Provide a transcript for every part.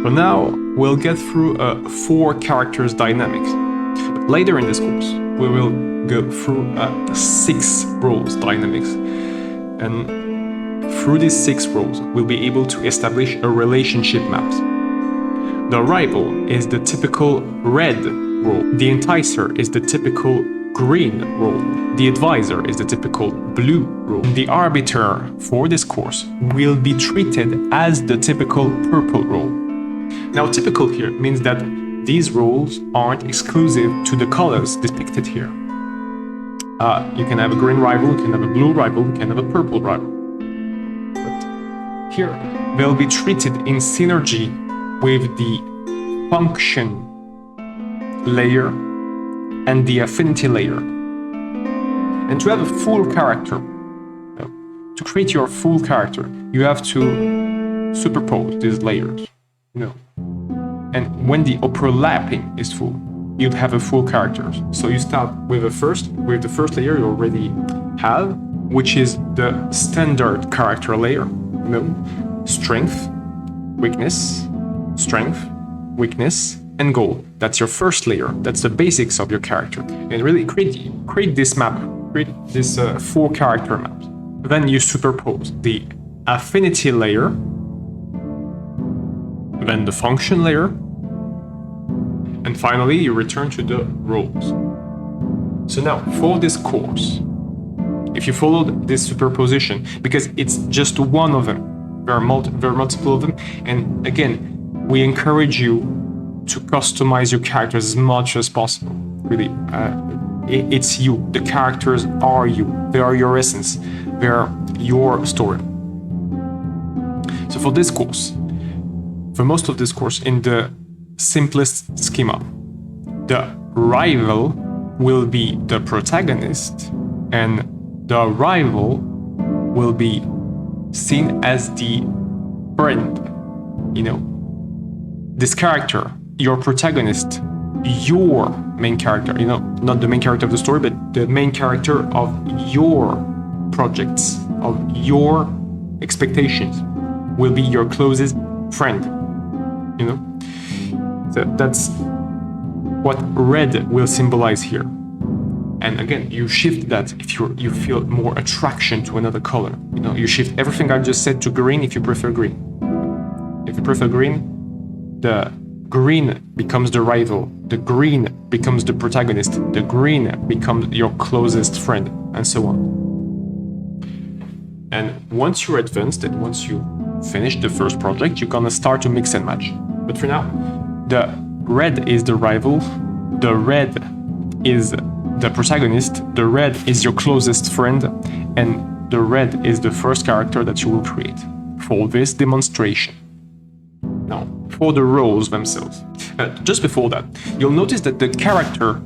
For now, we'll get through 4 characters dynamics. But later in this course, we will go through 6 roles dynamics. And through these 6 roles, we'll be able to establish a relationship map. The rival is the typical red role. The enticer is the typical green role. The advisor is the typical blue role. The arbiter for this course will be treated as the typical purple role. Now, typical here means that these roles aren't exclusive to the colors depicted here. You can have a green rival, you can have a blue rival, you can have a purple rival. But here, they'll be treated in synergy with the function layer and the affinity layer. And to have a full character, to create your full character, you have to superpose these layers. And when the overlapping is full, you'd have a full character. So you start with the first layer you already have, which is the standard character layer. Strength, weakness, and goal. That's your first layer. That's the basics of your character. And really create this map, create this 4 character maps. Then you superpose the affinity layer, then the function layer, and finally you return to the roles. So now for this course, if you followed this superposition, because it's just one of them, there are multiple of them, and again, we encourage you to customize your characters as much as possible. Really, it's you. The characters are you. They are your essence. They are your story. So for this course, for most of this course, in the simplest schema, the rival will be the protagonist, and the rival will be seen as the friend. This character, your protagonist, your main character, not the main character of the story, but the main character of your projects, of your expectations, will be your closest friend. So that's what red will symbolize here. And again, you shift that if you feel more attraction to another color. You shift everything I just said to green if you prefer green. If you prefer green, the green becomes the rival, the green becomes the protagonist, the green becomes your closest friend, and so on. And once you're advanced and once you finish the first project, you're gonna start to mix and match. But for now, the red is the rival, the red is the protagonist, the red is your closest friend, and the red is the first character that you will create for this demonstration. Now, for the roles themselves. Just before that, you'll notice that the character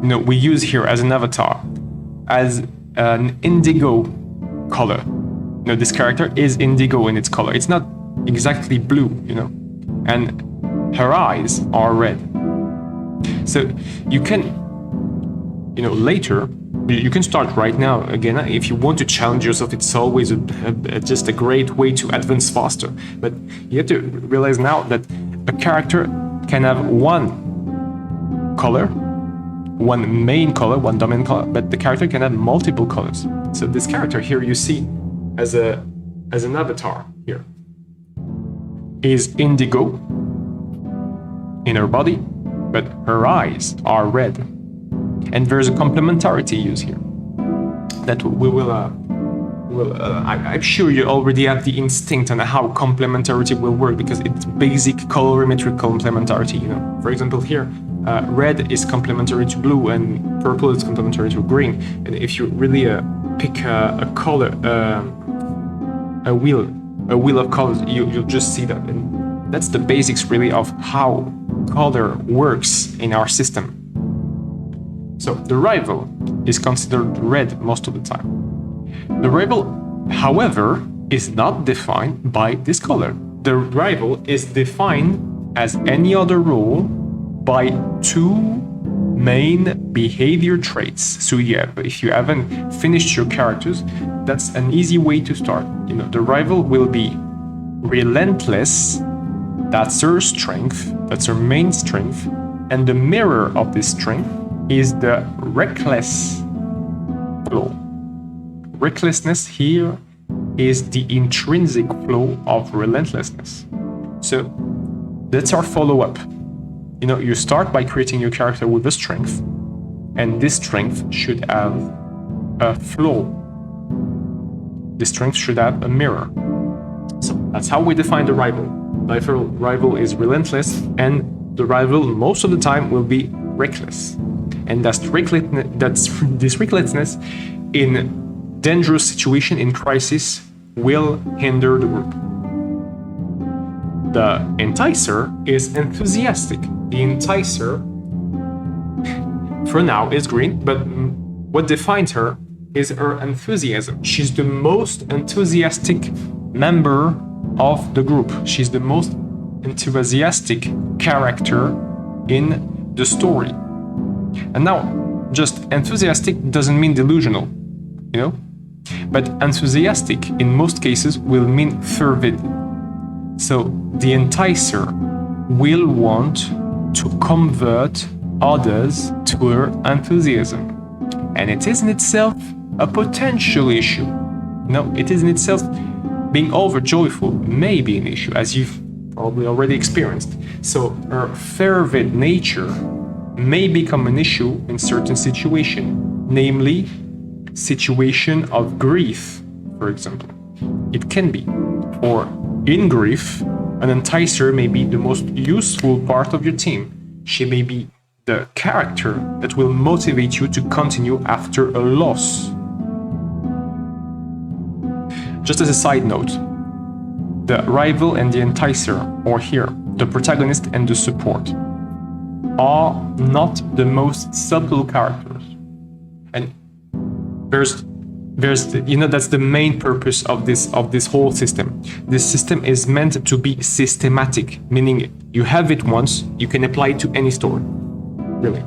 we use here as an avatar as an indigo color. This character is indigo in its color. It's not exactly blue, and her eyes are red. So you can, later, you can start right now. Again, if you want to challenge yourself, it's always just a great way to advance faster. But you have to realize now that a character can have one color, one main color, one dominant color, but the character can have multiple colors. So this character here you see as an avatar here is indigo in her body, but her eyes are red. And there's a complementarity used here that we will I'm sure you already have the instinct on how complementarity will work, because it's basic colorimetric complementarity. For example, here red is complementary to blue and purple is complementary to green. And if you really pick a color, a wheel of colors, you'll just see that. And that's the basics really of how color works in our system. So the rival is considered red most of the time. The rival, however, is not defined by this color. The rival is defined as any other role by 2 main behavior traits. So if you haven't finished your characters, that's an easy way to start. The rival will be relentless That's her strength, that's her main strength, and the mirror of this strength is the reckless flow. Recklessness here is the intrinsic flow of relentlessness. So that's our follow-up. You know, you start by creating your character with a strength, and this strength should have a flow. This strength should have a mirror. So that's how we define the rival. The rival is relentless, and the rival most of the time will be reckless. And this recklessness in dangerous situation, in crisis, will hinder the group. The Enticer is enthusiastic. The Enticer, for now, is green, but what defines her is her enthusiasm. She's the most enthusiastic member of the group. She's the most enthusiastic character in the story. And now, just enthusiastic doesn't mean delusional, you know? But enthusiastic, in most cases, will mean fervid. So the Enticer will want to convert others to her enthusiasm. And it is in itself a potential issue. No, it is in itself, being overjoyful may be an issue, as you've probably already experienced. So her fervid nature may become an issue in certain situations, namely situation of grief, for example. It can be. Or in grief, an Enticer may be the most useful part of your team. She may be the character that will motivate you to continue after a loss. Just as a side note, the rival and the Enticer, or here, the protagonist and the support, are not the most subtle characters. And there's that's the main purpose of this whole system. This system is meant to be systematic, meaning you have it once, you can apply it to any story, really.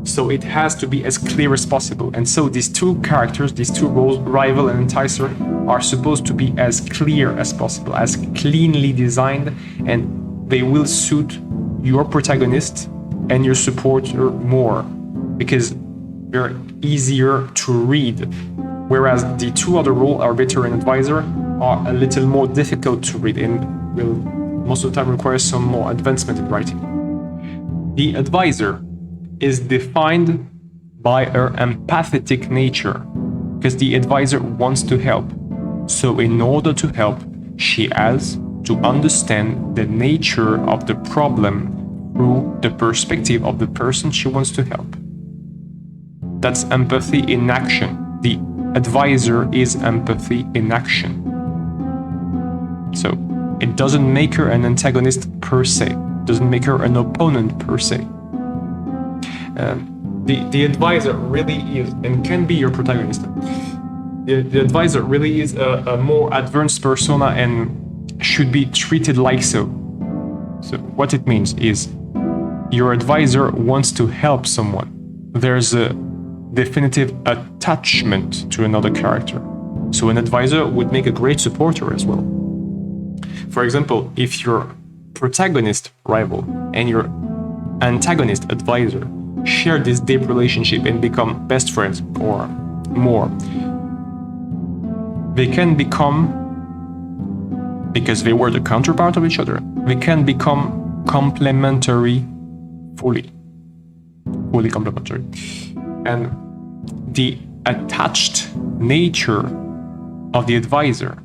So it has to be as clear as possible. And so these two characters, these two roles, rival and Enticer, are supposed to be as clear as possible, as cleanly designed, and they will suit your protagonist and your supporter more, because they're easier to read. Whereas the two other roles, Arbiter and Advisor, are a little more difficult to read and will most of the time require some more advancement in writing. The Advisor is defined by her empathetic nature, because the Advisor wants to help. So in order to help, she has to understand the nature of the problem through the perspective of the person she wants to help. That's empathy in action. The Advisor is empathy in action. So it doesn't make her an antagonist per se, doesn't make her an opponent per se. The Advisor really is, and can be your protagonist. The Advisor really is a more advanced persona and should be treated like so. So what it means is, your Advisor wants to help someone. There's a definitive attachment to another character. So an Advisor would make a great supporter as well. For example, if your protagonist rival and your antagonist Advisor share this deep relationship and become best friends or more, they can become, because they were the counterpart of each other, they can become complementary, fully complementary. And the attached nature of the Advisor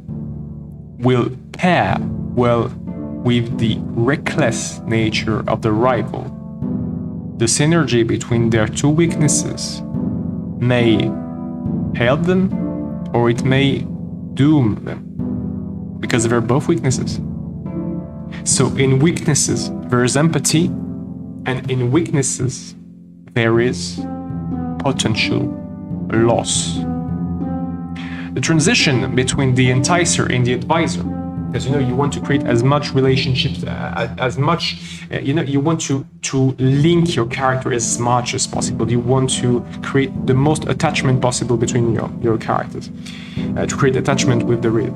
will pair well with the reckless nature of the rival. The synergy between their two weaknesses may help them, or it may doom them, because they're both weaknesses. So in weaknesses there is empathy, and in weaknesses there is potential loss. The transition between the Enticer and the Advisor, because you want to create as much relationships, as much, you want to link your character as much as possible. You want to create the most attachment possible between your characters, to create attachment with the reader.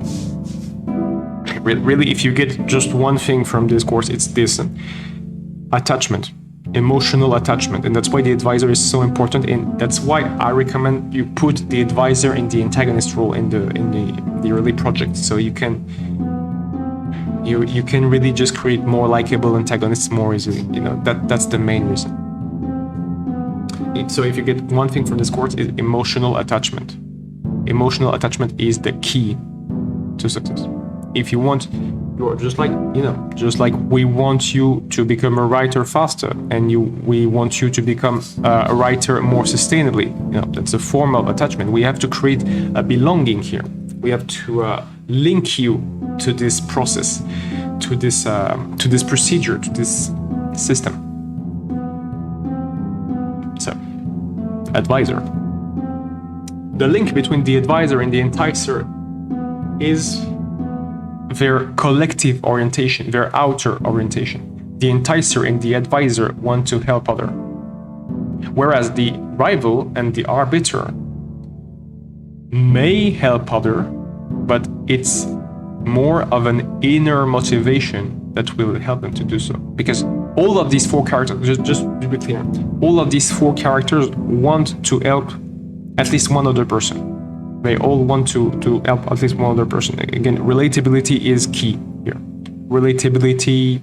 Really, if you get just one thing from this course, it's this: attachment, emotional attachment. And that's why the advisor is so important, and that's why I recommend you put the advisor in the antagonist role in the early project, so you can really just create more likable antagonists more easily. That's the main reason. So if you get one thing from this course, is emotional attachment. Emotional attachment is the key to success. If you want, you're just like we want you to become a writer faster, and we want you to become a writer more sustainably. That's a form of attachment. We have to create a belonging here. We have to link you to this process, to this procedure, to this system. So, advisor. The link between the advisor and the enticer is their collective orientation, their outer orientation. The enticer and the advisor want to help other, whereas the rival and the arbiter may help other, but it's more of an inner motivation that will help them to do so. Because all of these four characters, just to be clear, all of these four characters want to help at least one other person. They all want to help at least one other person. Again, relatability is key here. Relatability,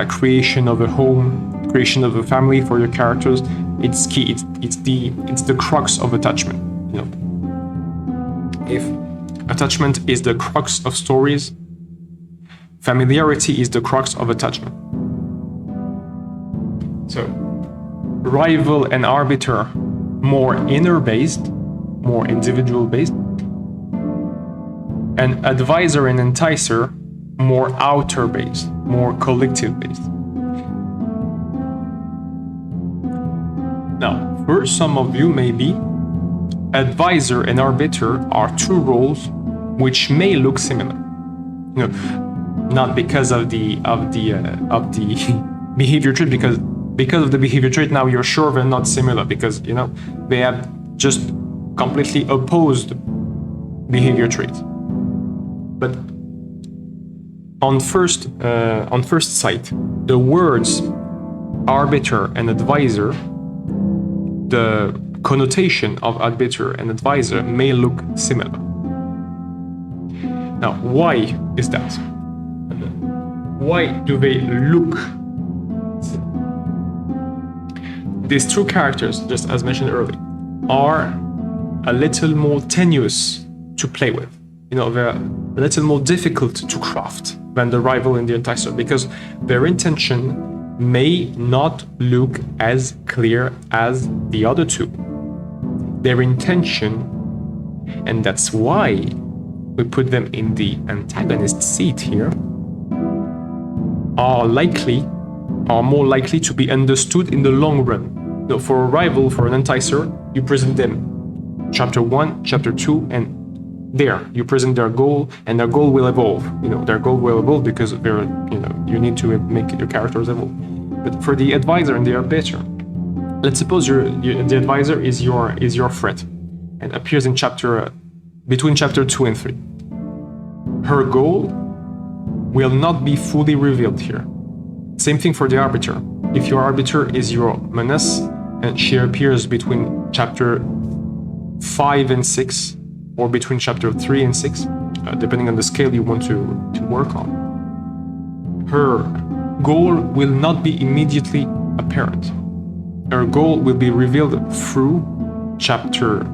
creation of a home, creation of a family for your characters, it's key. It's the crux of attachment. If attachment is the crux of stories, familiarity is the crux of attachment. So, rival and arbiter, more inner-based, more individual-based, and advisor and enticer, more outer-based, more collective-based. Now, for some of you, maybe advisor and arbiter are two roles which may look similar. Not because of the behavior trait, because of the behavior trait. Now you're sure they're not similar, because they have just completely opposed behavior traits. But on first sight, the words arbiter and advisor, the connotation of arbiter and advisor may look similar. Now, why is that? Why do they look similar? These two characters, just as mentioned earlier, are a little more tenuous to play with. They're a little more difficult to craft than the rival and the enticer, because their intention may not look as clear as the other two. Their intention, and that's why we put them in the antagonist seat here, are more likely to be understood in the long run. For a rival, for an enticer, you present them chapter 1, chapter 2, and there you present their goal, and their goal will evolve. Their goal will evolve because they're, you need to make your characters evolve. But for the advisor and the arbiter, let's suppose the advisor is your friend and appears in between chapter 2 and 3. Her goal will not be fully revealed here. Same thing for the arbiter. If your arbiter is your menace and she appears between chapter 5 and 6, or between chapter 3 and 6, depending on the scale you want to work on, her goal will not be immediately apparent. Her goal will be revealed through chapter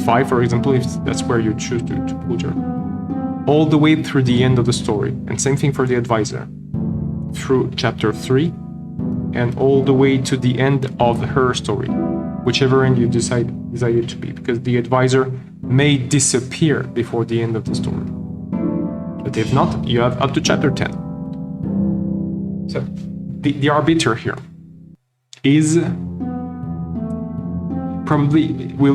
5, for example, if that's where you choose to put her, all the way through the end of the story. And same thing for the advisor, through chapter 3 and all the way to the end of her story, whichever end you desire it to be, because the advisor may disappear before the end of the story. But if not, you have up to chapter 10. So the arbiter here is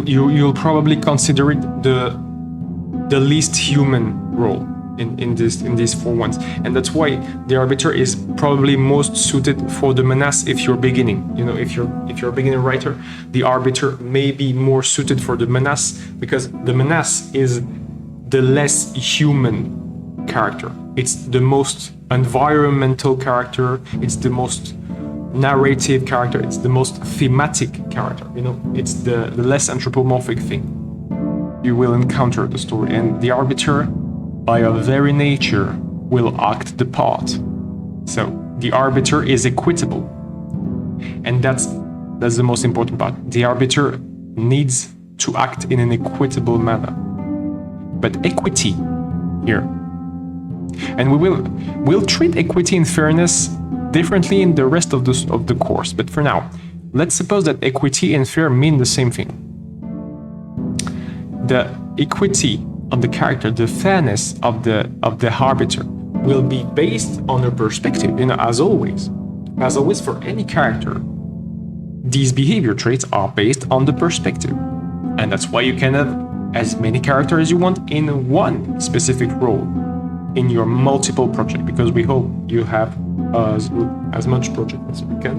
you'll probably consider it the least human role in these four ones, and that's why the arbiter is probably most suited for the menace. If you're beginning, if you're a beginner writer, the arbiter may be more suited for the menace, because the menace is the less human character. It's the most environmental character. It's the most narrative character. It's the most thematic character. It's the less anthropomorphic thing you will encounter in the story. And the Arbiter, by our very nature, will act the part. So the Arbiter is equitable. And that's the most important part. The Arbiter needs to act in an equitable manner. But equity here, and we'll treat equity and fairness differently in the rest of the course. But for now, let's suppose that equity and fair mean the same thing. The equity of the character, the fairness of the Arbiter, will be based on her perspective. As always for any character, these behavior traits are based on the perspective, and that's why you can have as many characters as you want in one specific role in your multiple project, because we hope you have as much project as you can.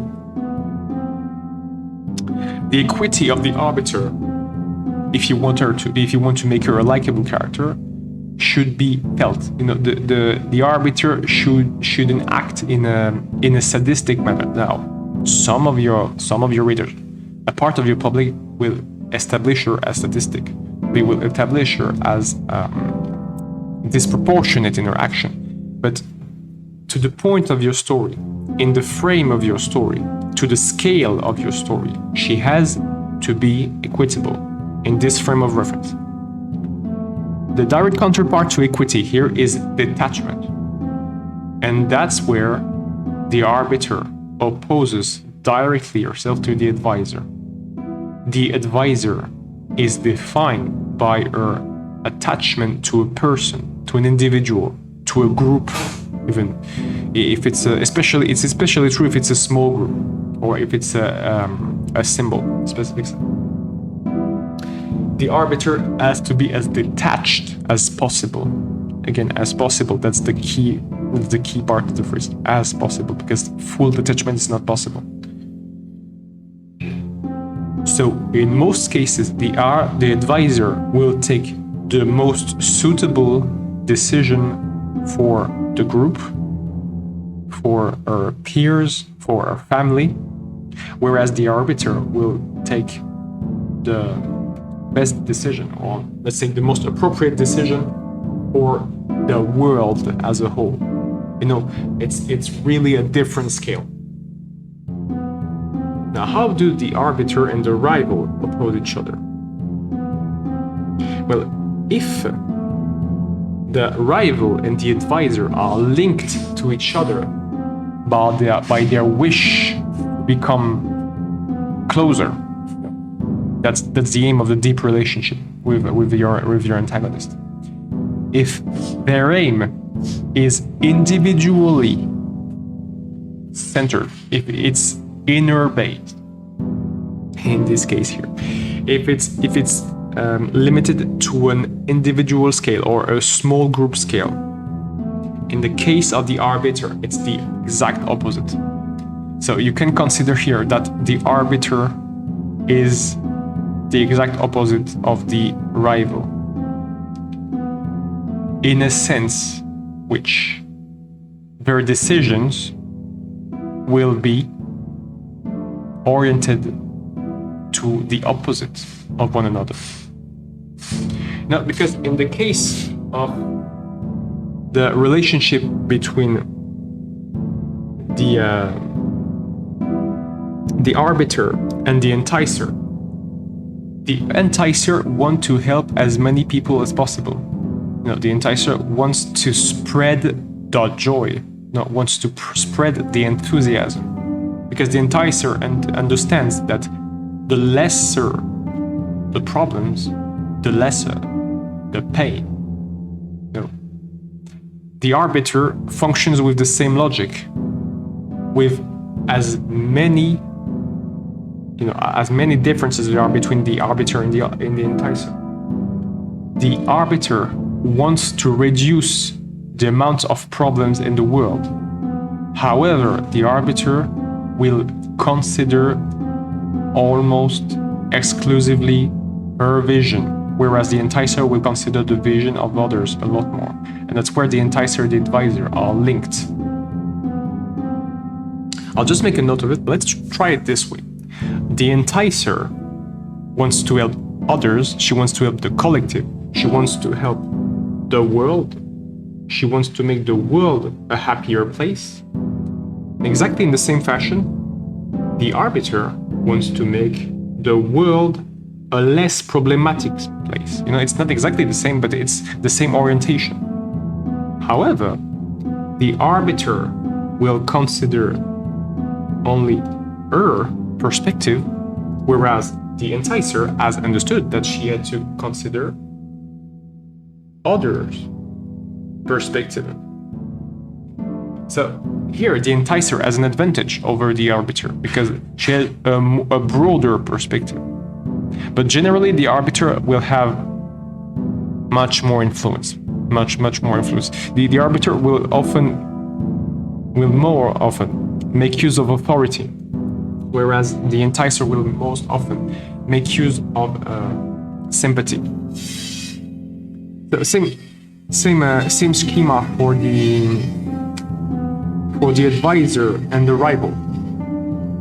The equity of the Arbiter, if you want to make her a likable character, should be felt. The Arbiter shouldn't act in a sadistic manner. Now, some of your readers, a part of your public, will establish her as sadistic. They will establish her as disproportionate in her action. But to the point of your story, in the frame of your story, to the scale of your story, she has to be equitable in this frame of reference. The direct counterpart to equity here is detachment. And that's where the Arbiter opposes directly herself to the Advisor. The Advisor is defined by her attachment to a person, to an individual, to a group, even if it's especially true if it's a small group or if it's a symbol, specific symbol. The Arbiter has to be as detached as possible. Again, as possible. That's the key part of the phrase. As possible, because full detachment is not possible. So, in most cases, the Advisor will take the most suitable decision for the group, for our peers, for our family, whereas the Arbiter will take the best decision, or let's say the most appropriate decision for the world as a whole. It's really a different scale. Now, how do the Arbiter and the rival oppose each other? Well, if the rival and the Advisor are linked to each other by their wish to become closer, that's the aim of the deep relationship with your antagonist. If their aim is individually centered, if it's inner based, in this case here, if it's limited to an individual scale or a small group scale, in the case of the Arbiter, it's the exact opposite. So you can consider here that the Arbiter is the exact opposite of the rival, in a sense which their decisions will be oriented to the opposite of one another. Now, because in the case of the relationship between the Arbiter and the Enticer want to help as many people as possible. The Enticer wants to spread the joy, wants to spread the enthusiasm, because the Enticer understands that the lesser the problems, the lesser the pain. The Arbiter functions with the same logic, with as many differences there are between the Arbiter and the Enticer. The Arbiter wants to reduce the amount of problems in the world. However, the Arbiter will consider almost exclusively her vision, whereas the Enticer will consider the vision of others a lot more. and that's where the Enticer and the Advisor are linked. I'll just make a note of it, but let's try it this way. The Enticer wants to help others, she wants to help the collective, she wants to help the world, she wants to make the world a happier place. Exactly in the same fashion, the Arbiter wants to make the world a less problematic place. You know, it's not exactly the same, but it's the same orientation. However, the Arbiter will consider only her perspective, whereas the Enticer has understood that she had to consider others' perspective. So here, the Enticer has an advantage over the Arbiter because she has a broader perspective. But generally, the Arbiter will have much more influence, much more influence. The Arbiter will more often make use of authority, whereas the Enticer will most often make use of sympathy. The same schema for the Advisor and the Rival.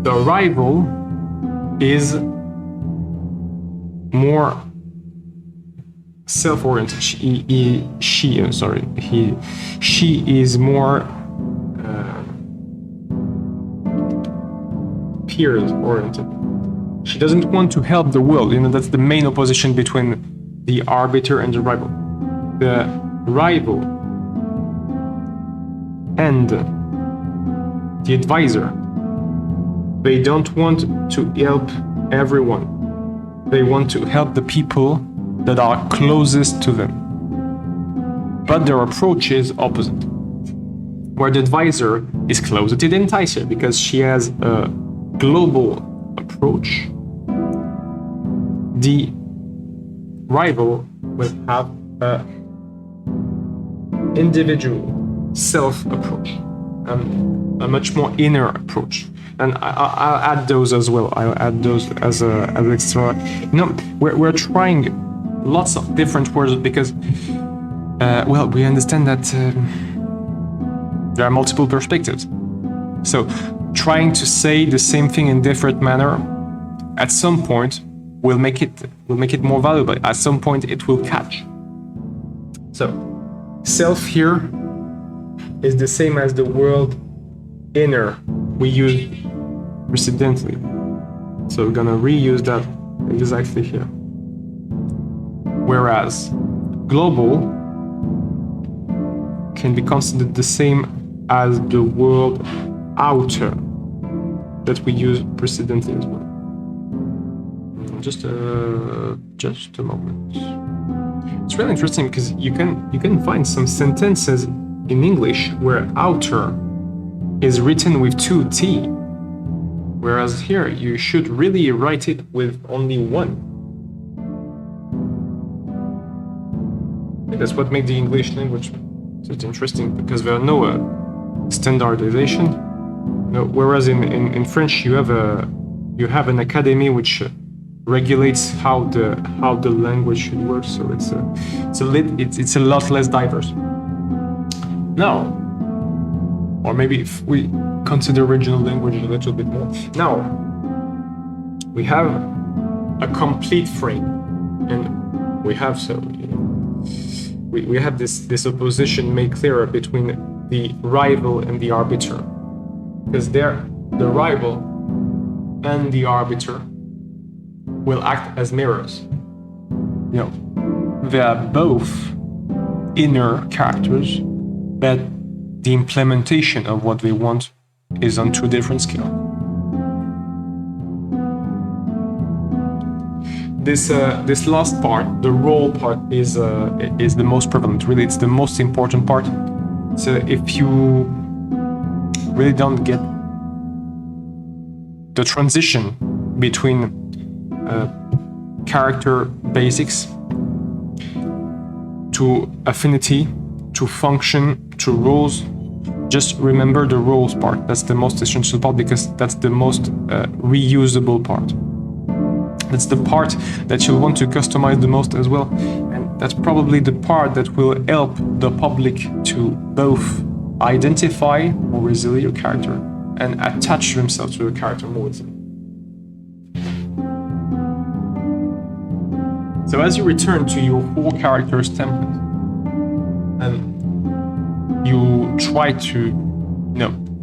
The Rival is more self-oriented. She is more peers-oriented. She doesn't want to help the world. You know, that's the main opposition between the Arbiter and the Rival. The Rival and the Advisor, they don't want to help everyone. They want to help the people that are closest to them. But their approach is opposite. Where the Advisor is closer to the Enticer because she has a global approach, the Rival will have a individual self approach, a much more inner approach. And I'll add those as well. I'll add those as extra. You know, we're trying lots of different words because, we understand that there are multiple perspectives. So trying to say the same thing in different manner, at some point, will make it more valuable. At some point, it will catch. So self here is the same as the word inner we use precedently. So we're gonna reuse that exactly here. Whereas global can be considered the same as the word outer that we use precedently as well. Just a moment. It's really interesting because you can find some sentences in English where outer is written with 2 T, whereas here you should really write it with only 1. That's what makes the English language such interesting, because there are no standardization. No, whereas in French you have an academy which regulates how the language should work. So it's a lot less diverse. Now, or maybe if we consider regional language a little bit more. Now, we have a complete frame, and we have we have this opposition made clearer between the Rival and the Arbiter, because the Rival and the Arbiter will act as mirrors. You know, they are both inner characters, but the implementation of what they want is on 2 different scales. This last part, the role part, is the most prevalent. Really, it's the most important part. So if you really don't get the transition between character basics to affinity, to function, to rules, just remember the rules part. That's the most essential part, because that's the most reusable part. That's the part that you'll want to customize the most as well. And that's probably the part that will help the public to both identify more easily your character and attach themselves to your character more easily. So as you return to your 4 characters template, and you try to,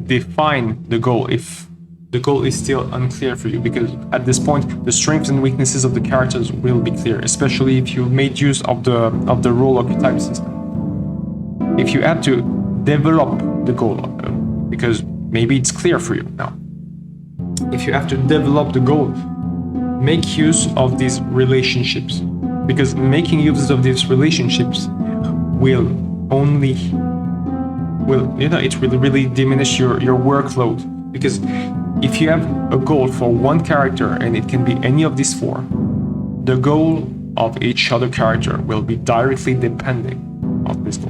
define the goal if the goal is still unclear for you, because at this point the strengths and weaknesses of the characters will be clear, especially if you made use of the role archetype system. If you have to develop the goal, because maybe it's clear for you now. If you have to develop the goal, make use of these relationships, because making use of these relationships will it will really diminish your workload. Because if you have a goal for one character and it can be any of these 4, the goal of each other character will be directly depending on this goal.